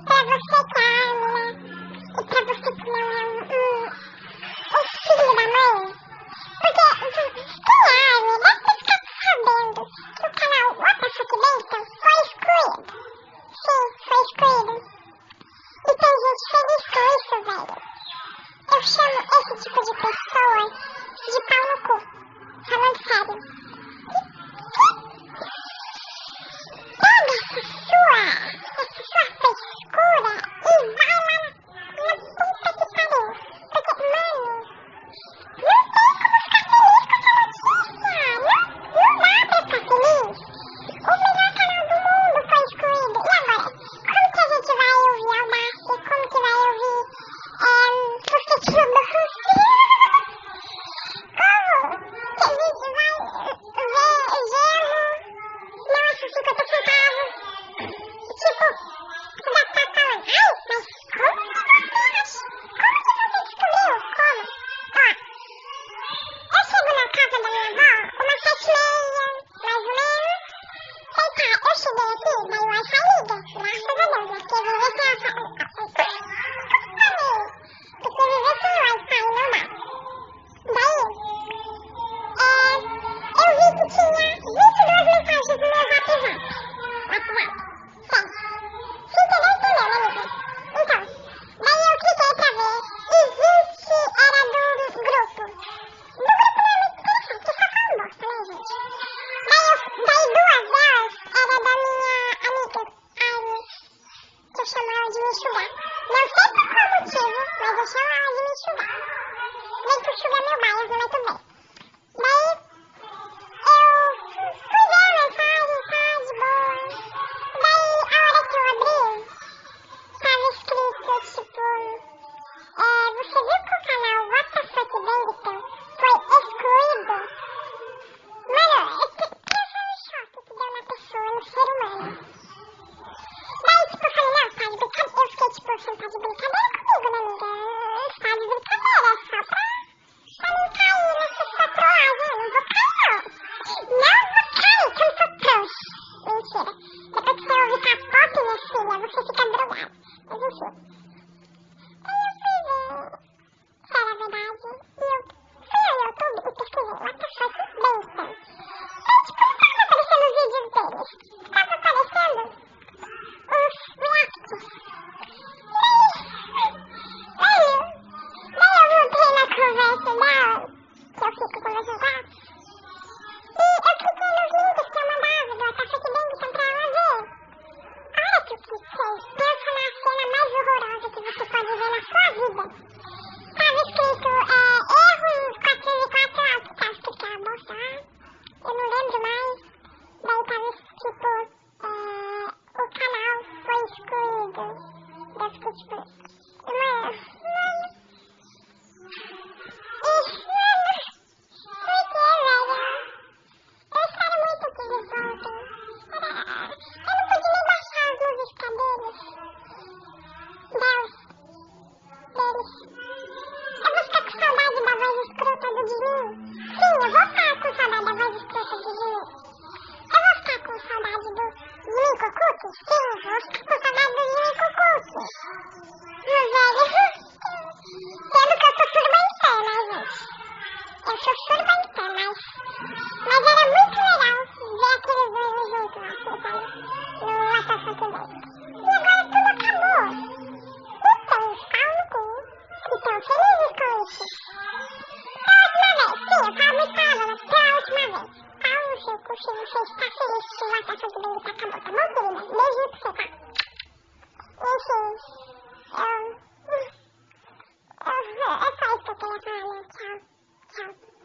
pra você que é arme, né? E pra você que não é um filho da mãe. Porque quem é arme deve ficar sabendo que o canal What the Fuck Dayton foi excluído. Sim, foi excluído. E tem gente feliz com isso, velho. Eu chamo esse tipo de pessoa de pau no cu. Falando sério. Pega essa sua frescura e vai lá na puta que pariu. Porque, mano, não tem como ficar feliz com essa notícia. Não dá pra ficar feliz. O melhor canal do mundo foi excluído. E agora? Como que a gente vai ouvir Audácia? Como que vai ouvir Perspectiva do Russi? Como que a gente vai ver Gelo? Não acho 50 centavos. Tipo, já tá falando. Ai, mas como que você acha? Como que você descobriu? Como? Ó, eu chego na casa da minha avó umas 7h30, mais ou menos. Sei cá, eu cheguei aqui, daí o Wi-Fi liga. Graças a Deus, né? Porque viver sem Wi-Fi... Porque viver sem Wi-Fi não dá. Daí, eu vi que tinha 22 mensagens no meu WhatsApp. WhatsApp. Sério. Se entendeu, entendeu, né, Nicolas? Então, daí eu cliquei pra ver e vi que era do grupo. Do grupo não é muito interessante, que só fala bosta, né, gente? Daí 2 delas era da minha amiga, Arne, que eu chamo ela de Michugar. Não sei por qual motivo, mas eu chamo ela de Michugar. Nem por sugar meu bias, mas tudo bem. Daí, eu fui ver a mensagem, tá, de boa. Daí, a hora que eu abri, tava escrito, tipo, você viu que o canal What the Fuck Dayton foi excluído? Mano, pensa no choque que deu na pessoa, no ser humano. Daí, tipo, eu falei, não, tá de brincadeira. Eu fiquei, tipo, você tá de brincadeira comigo, né, amiga? Você tá de brincadeira, só pra não cair nessa sua trollagem. Eu não vou cair, não. Não vou cair, que eu não sou trouxa. Mentira. Depois que você ouvir capote, minha filha, você fica drogada. Mas enfim. Aí eu fui ver se era verdade. E eu fui ao YouTube e pesquisei What the Fuck Dayton. Aí, tipo, não tava aparecendo os vídeos deles. Tava aparecendo uns reacts. Daí eu voltei na conversa dela, que eu fico conversando com ela, e eu cliquei nos links que eu mandava do What the Fuck Dayton pra ela ver. A hora que eu cliquei, pensa na cena mais horrorosa que você pode ver na sua vida. Tava escrito, erro 404 alto, tava escrito aquela bosta lá, eu não lembro mais. Daí tava tipo, o canal foi excluído. Daí eu fiquei tipo, mano, por que, velho? Eu espero muito que eles voltem. Eu não pude nem baixar as músicas deles. Eu vou ficar com saudade da voz escrota do Dini. Sim, eu vou ficar com saudade da voz escrota do Dini. Eu vou ficar com saudade do Dini Cocuque? Sim, eu vou ficar com saudade do Dini Cocuque. Meu velho, sendo que eu sou surubentã, né, gente? Eu sou surubentã, mas era muito legal ver aqueles dois juntos lá, sabe? No What the Fuck Dayton. E agora tudo acabou. Então, pau no cu, que estão felizes com isso. Pra última vez, sim, eu falo muito palavrão, mas pra última vez. Pau no seu cu, se você está feliz que o What the Fuck Dayton acabou, tá bom, querida? Beijinho pra você, tá? Enfim, é só isso que eu queria falar, né? Tchau, tchau.